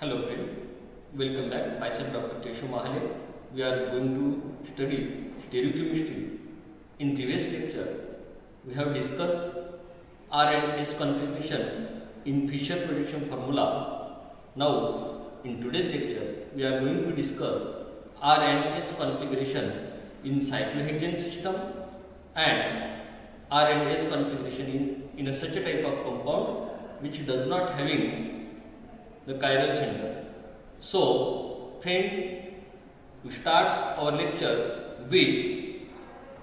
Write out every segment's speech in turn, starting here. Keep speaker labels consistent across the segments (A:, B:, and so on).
A: Hello friend, welcome back. Myself Dr. Keshao Mahale. We are going to study stereochemistry. In previous lecture, we have discussed Rns configuration in Fischer prediction formula. Now, in today's lecture, we are going to discuss Rns configuration in cyclohexane system and Rns configuration in a such a type of compound which does not having the chiral center. So, friend, we start our lecture with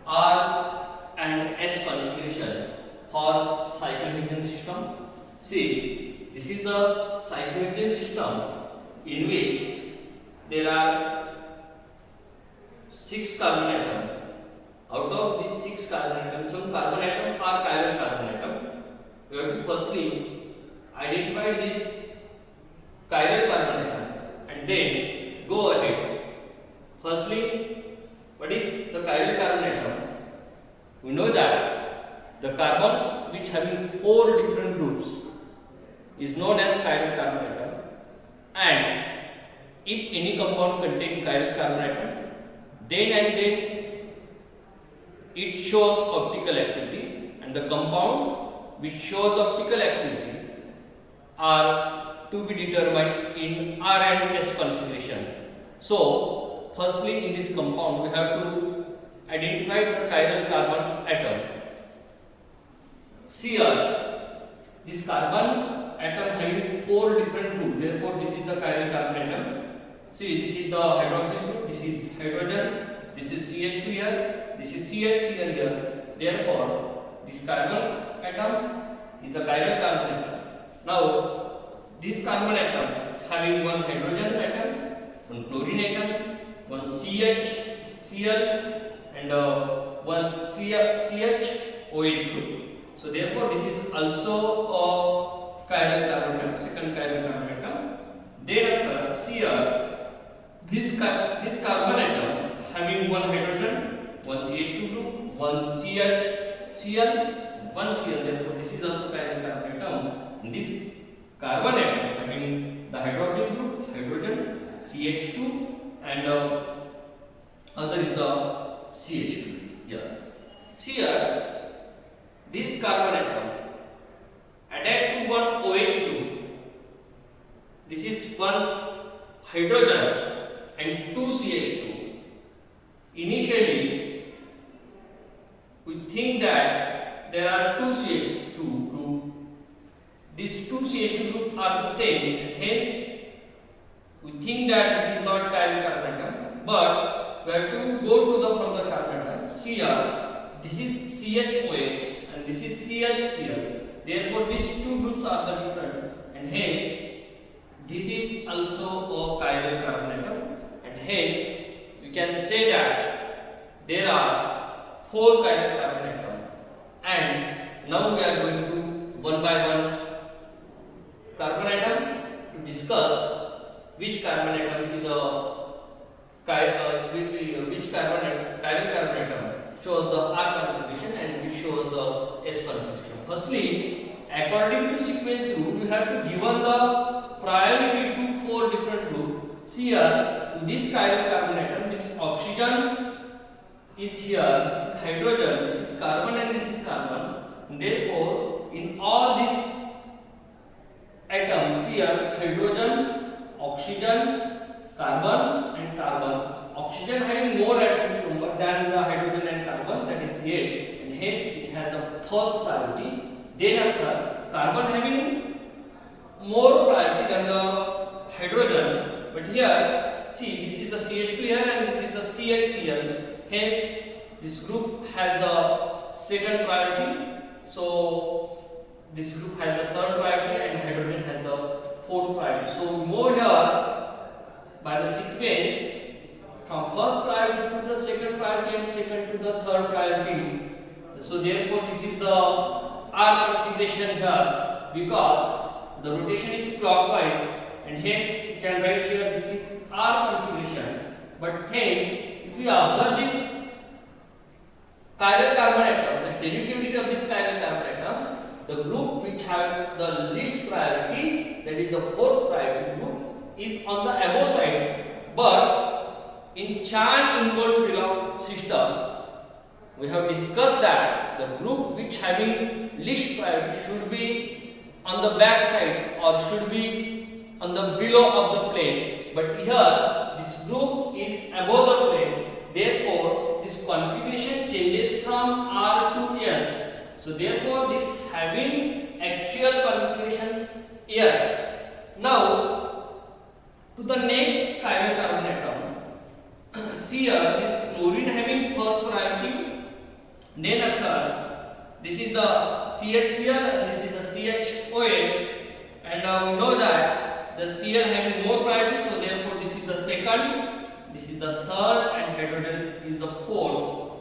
A: R and S configuration for cyclohexane system. See, this is the cyclohexane system in which there are 6 carbon atoms. Out of these 6 carbon atoms, some carbon atom are chiral carbon atom. We have to firstly identify these chiral carbon atom and then go ahead. Firstly, what is the chiral carbon atom? We know that the carbon which having 4 different groups is known as chiral carbon atom, and if any compound contain chiral carbon atom, then it shows optical activity, and the compound which shows optical activity are to be determined in R and S configuration. So, firstly in this compound we have to identify the chiral carbon atom. See here, this carbon atom having 4 different groups, therefore this is the chiral carbon atom. See, this is the hydroxyl group, this is hydrogen, this is CH2 here, this is CHCl here. Therefore, this carbon atom is the chiral carbon atom. Now, this carbon atom having one hydrogen atom, one chlorine atom, one CHCl and one CHOH group. So therefore this is also a chiral carbon atom, second chiral carbon atom. Then after, see here, this carbon atom having one hydrogen, one CH2 group, one CHCl, one Cl. Therefore this is also chiral carbon atom. And this carbon atom having the hydroxyl group, hydrogen, CH2, and other is the CH2. Yeah. See here, this carbon atom attached to one OH2. This is one hydrogen and 2 CH2. Initially, we think that there are 2 CH2 groups. These 2 CH2 groups are the same, hence we think that this is not chiral carbon atom, but we have to go to the further carbon atom. See here, this is CHOH and this is CHCl. Therefore, these 2 groups are the different, and hence this is also a chiral carbon atom, and hence we can say that there are 4 chiral carbon atoms. And now we are going to one by one carbon atom to discuss which carbon atom is a which chiral carbon atom shows the R configuration and which shows the S configuration. Firstly, according to sequence rule, we have to given the priority to 4 different groups. See here, to this chiral carbon atom, this oxygen is here, this is hydrogen, this is carbon, and this is carbon. Therefore, in all these atoms here, hydrogen, oxygen, carbon and carbon. Oxygen having more atomic number than the hydrogen and carbon, that is 8, and hence it has the first priority. Then after, carbon having more priority than the hydrogen, but here see, this is the CH2 here and this is the CHCl, hence this group has the second priority. So this group has the third priority and hydrogen has the fourth priority. So we move here by the sequence from first priority to the second priority and second to the third priority. So therefore this is the R configuration here, because the rotation is clockwise, and hence we can write here this is R configuration. But then if we observe this chiral carbon atom, the stereochemistry of this chiral carbon atom, the group which have the least priority, that is the fourth priority group, is on the above side, but in Chan involved Chiral system we have discussed that the group which having least priority should be on the back side or should be on the below of the plane, but here this group is above the plane, therefore this configuration changes from R to S. So therefore this having actual configuration S. Now to the next chiral carbon atom. See here this chlorine having first priority. Then after this is the CHCl and this is the CHOH, and we know that the Cl having more priority, so therefore this is the second, this is the third, and hydrogen is the fourth.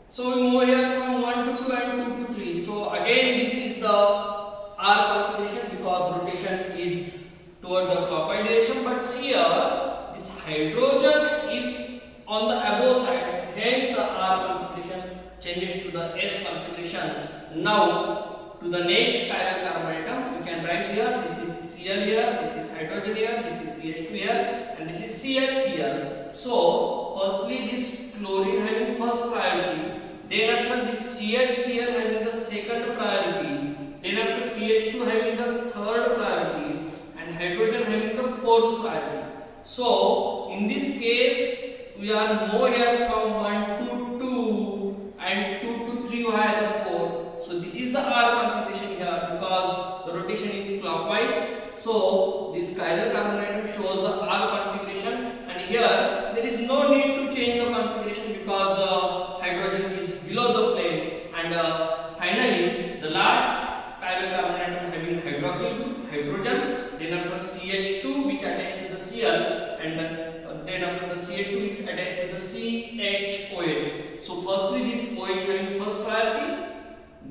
A: So we move here from 1 to 2 and 2 to 3. So again this is the R configuration because rotation is toward the clockwise direction, but here this hydrogen is on the above side, hence the R configuration changes to the S configuration. Now to the next chiral carbon atom, we can write here this is Cl here, this is hydrogen here, this is CH2 here, and this is CHCl. So firstly this chlorine having first priority, then after this CHCl having the second priority, then after CH2 having the third priority, and hydrogen having the fourth priority. So in this case we are more here from 1 to 2 and 2 to 3 we have the 4. So this is the R configuration here because the rotation is clockwise. So this chiral carbon atom shows the R configuration, and here there is no need to change the configuration because hydrogen is below the plane. And finally the last chiral carbon atom having hydroxyl group, hydrogen, then after CH2 which attached to the Cl, and then after the CH2 it attached to the CHOH. So firstly this OH having first priority,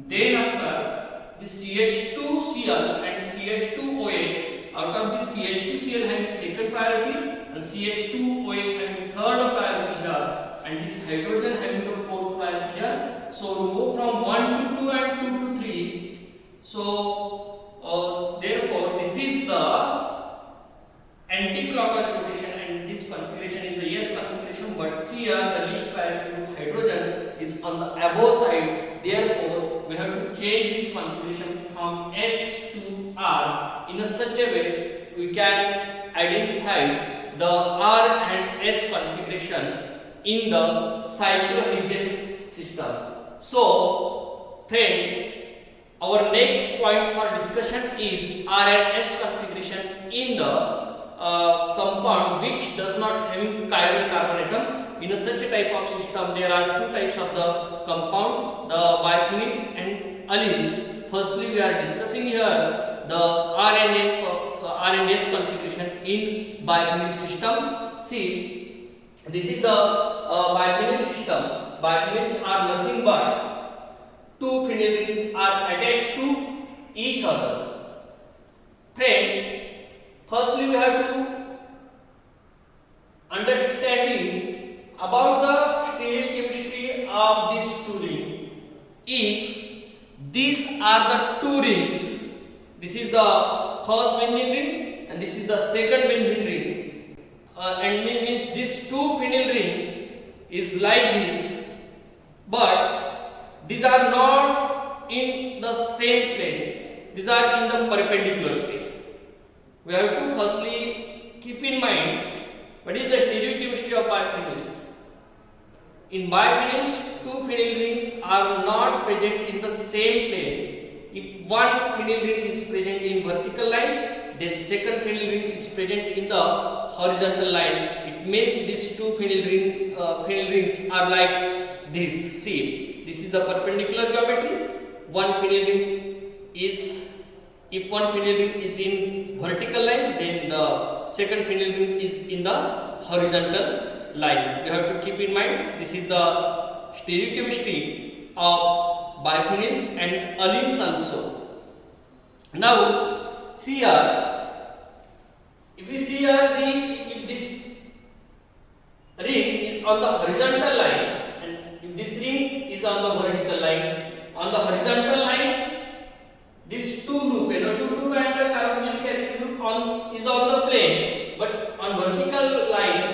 A: then after this CH2Cl and CH2OH, out of this CH2Cl having second priority and CH2OH having third priority here, and this hydrogen having the fourth priority here. So we move from 1 to 2 and 2 to 3. So therefore this is the anticlockwise rotation, and this configuration is the S configuration, but see here the least priority of hydrogen is on the above side, therefore we have to change this configuration from S to R in a such a way we can identify the R and S configuration in the cyclohexane system. So friend, our next point for discussion is R and S configuration in the compound which does not having chiral carbon atom. In a such a type of system there are two types of the compound, the biphenyls and alleles. Firstly we are discussing here the R and S configuration in biphenyl system. See, this is the biphenyl system. Biphenyls are nothing but two phenyl rings are attached to each other. Friend, firstly we have to understanding about the stereochemistry of this two rings. If these are the two rings, this is the first benzene ring and this is the second benzene ring, and means this two phenyl ring is like this, but these are not in the same plane, these are in the perpendicular plane. We have to firstly keep in mind what is the stereochemistry of biphenyls. In biphenyls, two phenyl rings are not present in the same plane. If one phenyl ring is present in vertical line, then second phenyl ring is present in the horizontal line. It means these two phenyl rings are like this. See, this is the perpendicular geometry. One phenyl ring is, if one phenyl ring is in vertical line, then the second phenyl ring is in the horizontal line. You have to keep in mind this is the stereochemistry of biphenyls and alleles also. Now see here, if you see here if this ring is on the horizontal line and if this ring is on the vertical line, on the horizontal line this two group, NO2 group and the carboxylic acid group is on the plane, but on vertical line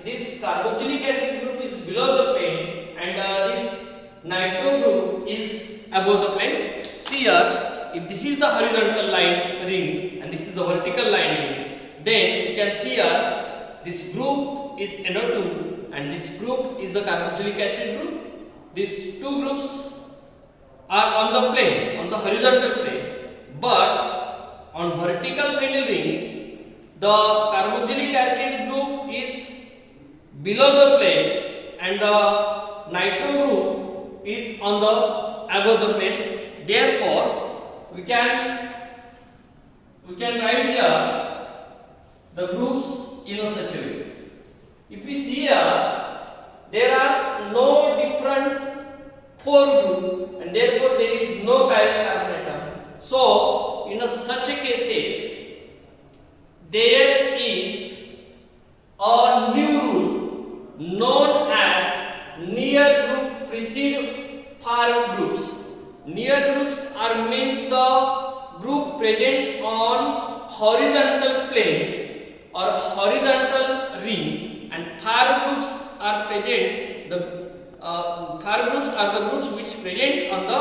A: this carboxylic acid group is below the plane and this nitro group is above the plane. See here, if this is the horizontal line ring and this is the vertical line ring, then you can see here this group is NO2 and this group is the carboxylic acid group. These two groups are on the plane, on the horizontal plane, but on vertical phenyl ring, the carboxylic acid group is below the plane and the nitro group is on the above the plane. Therefore, we can write here the groups in a such a way. If we see here, there are no different 4 groups and therefore there is no chiral carbon atom. So, in such a cases, there is a new rule known as near group precede far groups. Near groups are means the group present on horizontal plane or horizontal ring, and far groups are present far groups are the groups which present on the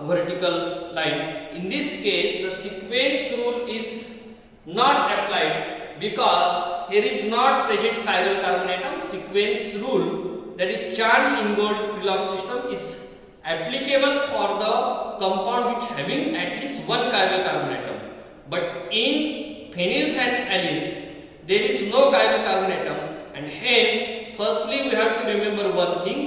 A: vertical line. In this case, the sequence rule is not applied because here is not present chiral carbon atom. Sequence rule, that is Chan-Ingold Prelog system, is applicable for the compound which having at least one chiral carbon atom. But in phenyls and alleles, there is no chiral carbon atom, and hence firstly we have to remember one thing: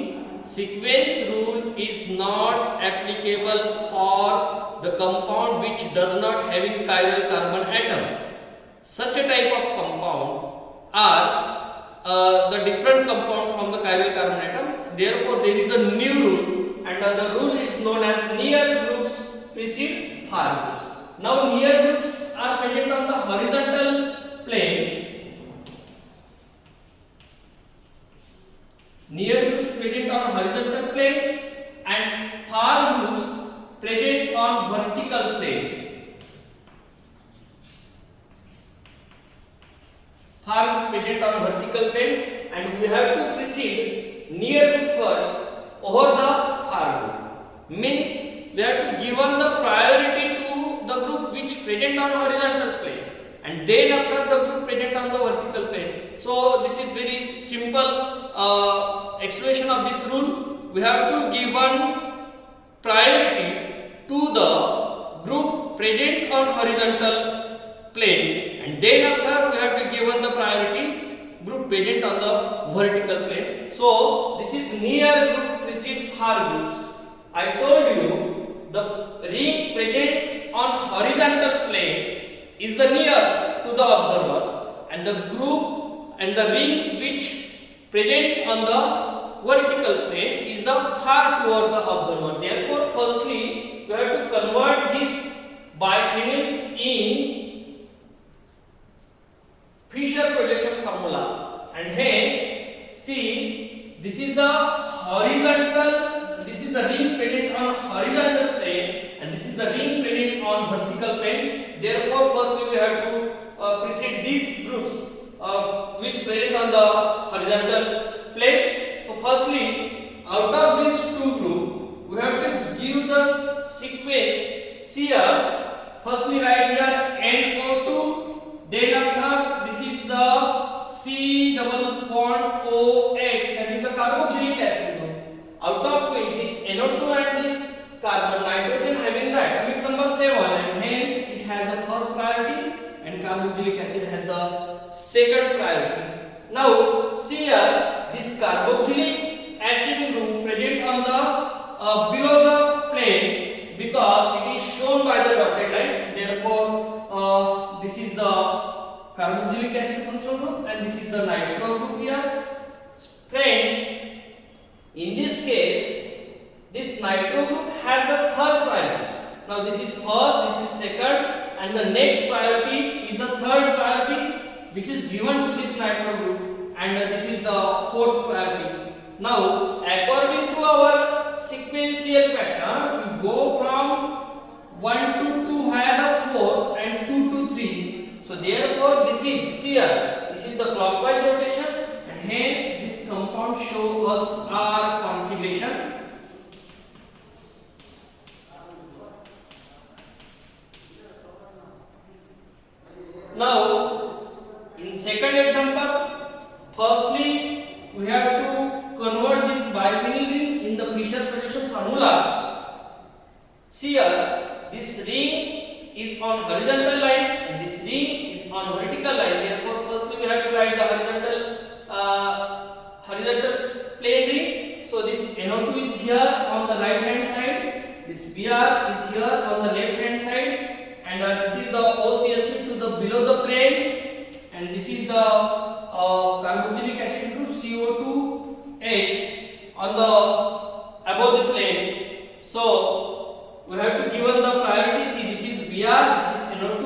A: sequence rule is not applicable for the compound which does not having chiral carbon atom. Such a type of compound are the different compound from the chiral carbon atom. Therefore, there is a new rule, and the rule is known as near groups precede far groups. Now, near groups are present on the horizontal plane. Near groups present on horizontal plane and far groups present on vertical plane. Far group present on vertical plane, and we have to precede near group first over the far group. Means we have to given the priority to the group which present on horizontal plane, and then after the group present on the vertical plane. So this is very simple explanation of this rule. We have to give one priority to the group present on horizontal plane, and then after we have to give one the priority group present on the vertical plane. So this is near group precede far groups. I told you the ring present on horizontal plane is the near to the observer, and the group and the ring which present on the vertical plane is the far toward the observer. Therefore, firstly we have to convert this biphenyls in Fisher projection formula, and hence see, this is the horizontal, this is the ring present on horizontal plane, and this is the ring present on vertical plane. Therefore, firstly we have to precede these groups which present on the horizontal plane. So firstly, out of these two groups, we have to give the sequence. See here, firstly write here NO2, then after this is the C double bond OH, that is the carboxylic acid group. Out of which this NO2 and this carbon nitrogen having the atomic number 7, and hence it has the first priority, and carboxylic acid has the second priority. Now see here, this carboxylic acid group present on the below the plane because it is shown by the dotted line. Therefore, this is the carboxylic acid functional group and this is the nitro group here. Friend, in this case, this nitro group has the third priority. Now this is first, this is second, and the next priority is the third priority which is given to this nitro group, and this is the fourth priority. Now according to our sequential pattern, we go from 1 to 2 via the 4 and 2 to 3. So therefore this is here, this is is the clockwise rotation, and hence this compound shows us R configuration. Now, in second example, firstly we have to convert this biphenyl ring in the Fisher projection formula. See here, this ring is on horizontal line and this ring is on vertical line. Therefore, firstly we have to write the horizontal plane ring. So this NO2 is here on the right hand side, this Br is here on the left hand side. And this is the OCS to the below the plane, and this is the carboxylic acid group CO2H on the above the plane. So we have to given the priority. See, this is Br, this is NO2.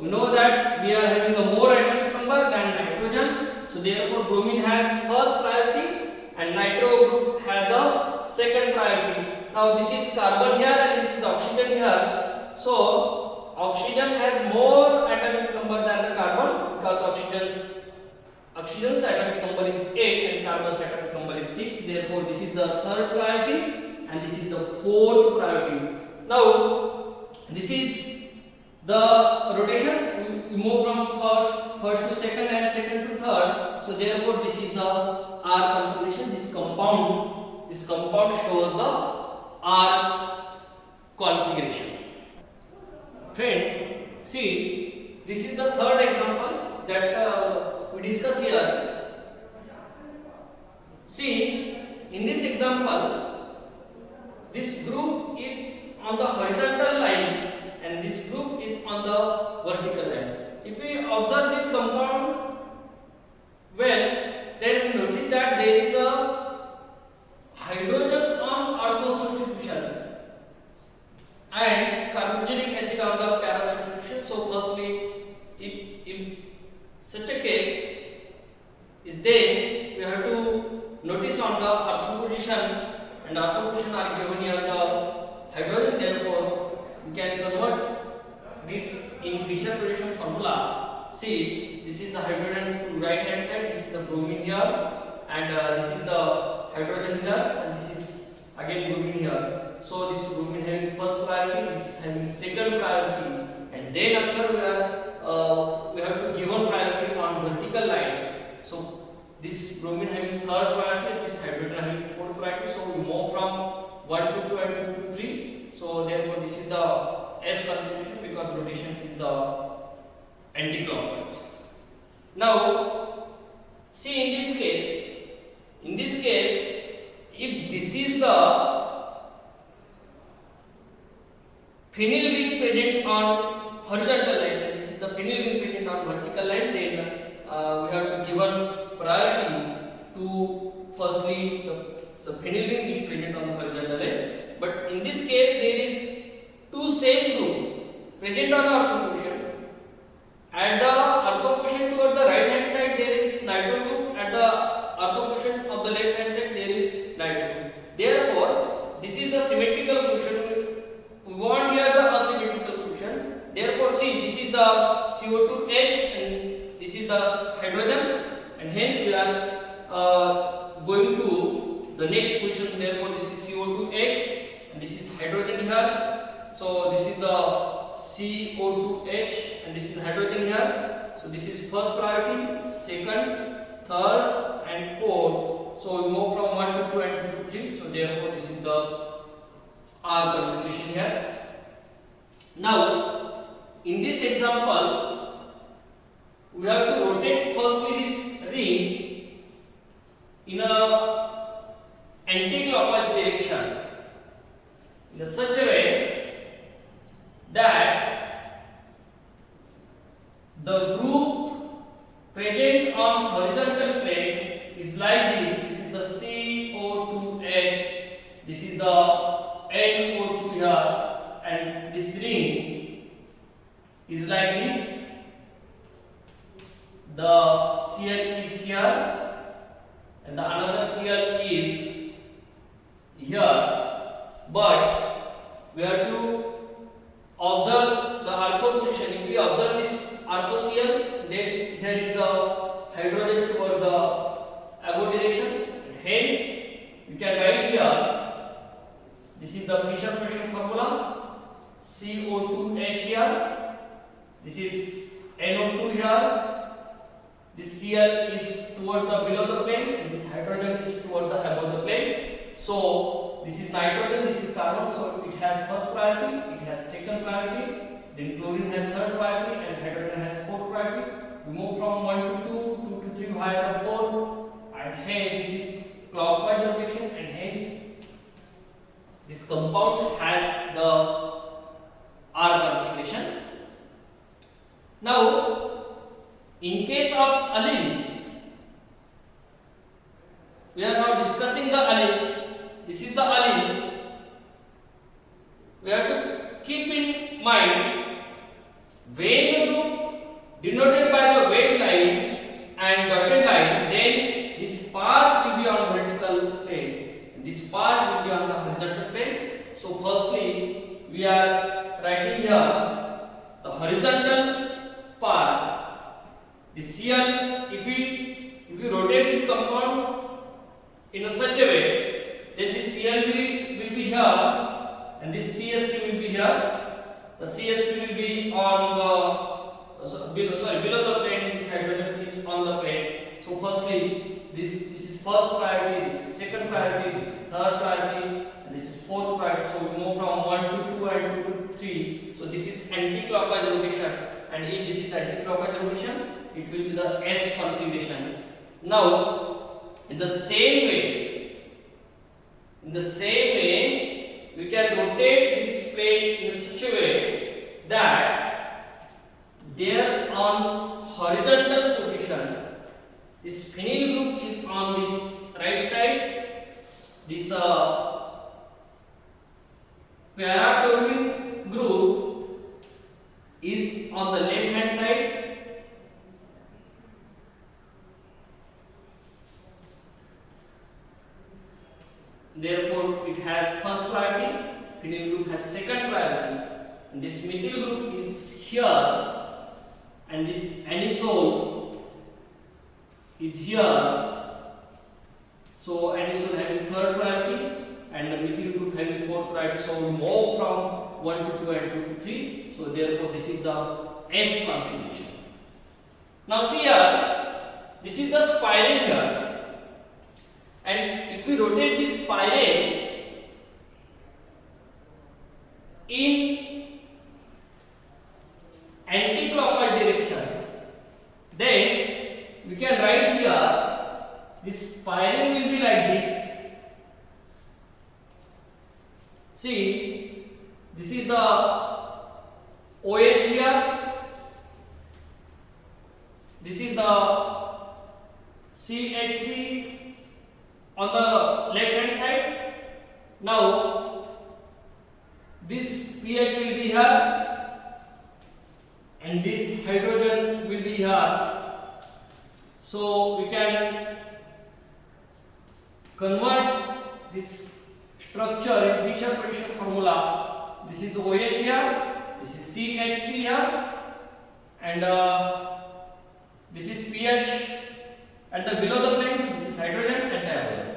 A: We know that we are having the more atomic number than nitrogen. So therefore bromine has first priority and nitro group has the second priority. Now this is carbon here and this is oxygen here. So oxygen has more atomic number than the carbon because oxygen's atomic number is 8 and carbon's atomic number is 6. Therefore, this is the third priority and this is the fourth priority. Now, this is the rotation. We move from first to second and second to third. So therefore, this is the R configuration. This compound shows the R configuration. Friend, see, this is the third example that we discuss here. See, in this example, this group is on the horizontal line and this group is on the vertical line. If we observe this compound well, then we notice that there is a hydrogen on ortho substitution and carboxylic acid on the para substitution. So firstly, if such a case is there, we have to notice on the ortho position, and ortho position are given here the hydrogen. Therefore, we can convert this in Fisher projection formula. See, this is the hydrogen to right hand side, this is the bromine here, and this is the hydrogen here, and this is again bromine here. So this bromine having first priority, this is having second priority, and then after we have to given priority on vertical line. So this bromine having third priority, and this hydrogen having fourth priority. So we move from 1 to 2 and 2 to 3. So therefore this is the S configuration because rotation is the anticlockwise. Now see, in this case, if this is the phenyl ring present on horizontal line, and this is the phenyl ring present on vertical line, then we have to given priority to firstly the phenyl ring which present on the horizontal line. But in this case, there is two same group present on ortho position. At the ortho position toward the right hand side, there is nitro group. At the ortho position of the left hand side, there is nitro group. Therefore, this is the symmetrical position. We want here the asymmetrical position. Therefore, see, this is the CO2H and this is the hydrogen, and hence we are going to the next position. Therefore, this is CO2H and this is hydrogen here. So this is the CO2H and this is hydrogen here. So this is first priority, second, third and fourth. So we move from 1 to 2 and 2 to 3. So therefore this is the R configuration here. Now in this example, we have to rotate firstly this ring in a anti-clockwise direction in such a way that the group present on horizontal plane is like this. This is the CO2H, this is the NO2 here, and this ring is like this. The Cl is here and the another Cl is here, but we have to observe the ortho position. If we observe this ortho Cl, then here is the hydrogen this is nitrogen, this is carbon, so it has first priority, it has second priority, then chlorine has third priority, and hydrogen has fourth priority. We move from 1 to 2, 2 to 3 via the 4, and hence this is clockwise rotation, and hence this compound has the R configuration. Now, in case of alleles, we are now discussing the alleles. This is the alleles. We have to keep in mind, when the group denoted by the wedge line and dotted line, then this part will be on vertical plane, and this part will be on the horizontal plane. So firstly, we are writing here the horizontal part. The Cl, if we rotate this compound in such a way, then this Cl will be here, and this CH3 will be here. The CH3 will be on the below the plane. This hydrogen is on the plane. So firstly, this is first priority, this is second priority, this is third priority, and this is fourth priority. So we move from 1 to 2 and 2 to 3. So this is anti-clockwise rotation, and if this is anti-clockwise rotation, it will be the S configuration. Now, in the same way, we can rotate this plane in such a way that there on horizontal position, this phenyl group is on this right side, this para-toluene group is on the left hand side. Therefore, it has first priority, phenyl group has second priority, and this methyl group is here, and this anisole is here. So anisole having third priority, and the methyl group having fourth priority. So we move from 1 to 2 and 2 to 3. So therefore, this is the S configuration. Now see here, this is the spiral here. And if we rotate this spiral in anti-clockwise direction, then we can write here, this spiral will be like this. See, this is the OH here, this is the CH3 on the left hand side. Now this pH will be here, and this hydrogen will be here. So we can convert this structure in Fischer-Tropsch formula. This is OH here, this is CH3 here, and this is pH at the below the plane. This is hydrogen and diagonal.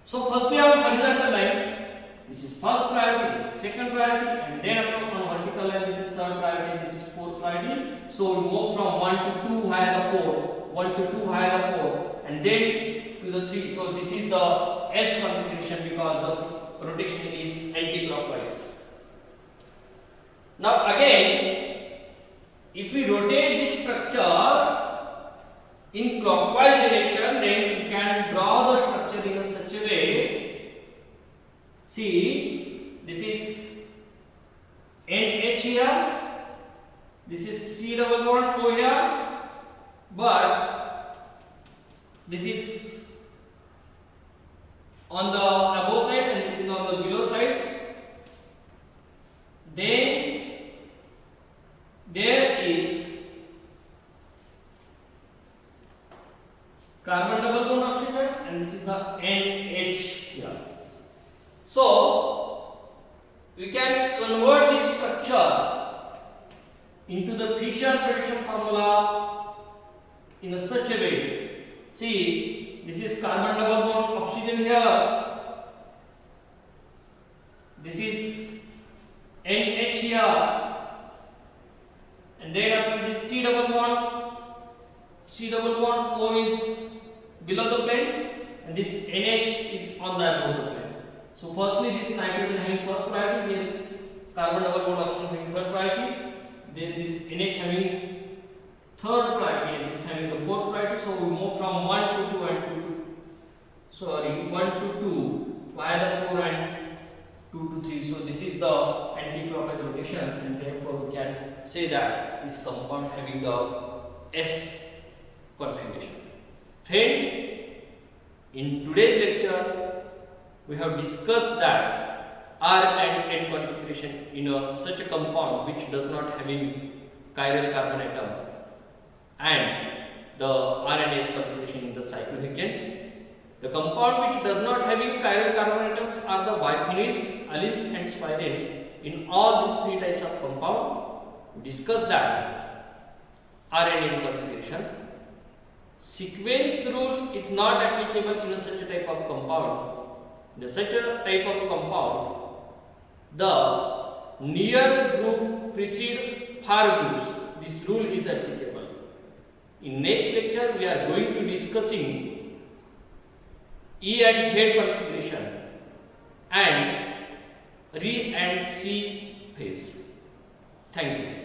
A: So firstly on horizontal line, this is first priority, this is second priority, and then on vertical line, this is third priority, this is fourth priority. So we move from 1 to 2 via the 4, 1 to 2 via the 4, and then to the 3. So this is the S configuration because the rotation is anti-clockwise. Now again, if we rotate this structure in clockwise direction, then we can draw the structure in such a way. See, this is NH here, this is C double bond O here, but this is on the above side and this is on the below side. Then there is carbon double bond oxygen, and this is the NH here. So we can convert this structure into the Fischer-Tropsch formula in such a way. See, this is carbon double bond oxygen here, this is NH here, and then after this C double bond O is below the plane, and this NH is on the above the plane. So firstly this nitrogen having first priority, then carbon double bond oxygen having third priority, then this NH having third priority and this having the fourth priority. So we move from 1 to 2 and 1 to 2 via the 4 and 2 to 3. So this is the anti-clockwise rotation, and therefore we can say that this compound having the S configuration. Friend, in today's lecture we have discussed that R and N configuration in such a compound which does not having chiral carbon atom, and the R and S configuration in the cyclohexane. The compound which does not having chiral carbon atoms are the biphenyls, alleles and spirane. In all these three types of compound, we discuss that R and N configuration. Sequence rule is not applicable in such a type of compound. In such a type of compound, the near group precede far groups. This rule is applicable. In next lecture, we are going to discussing E and Z configuration and Re and C phase. Thank you.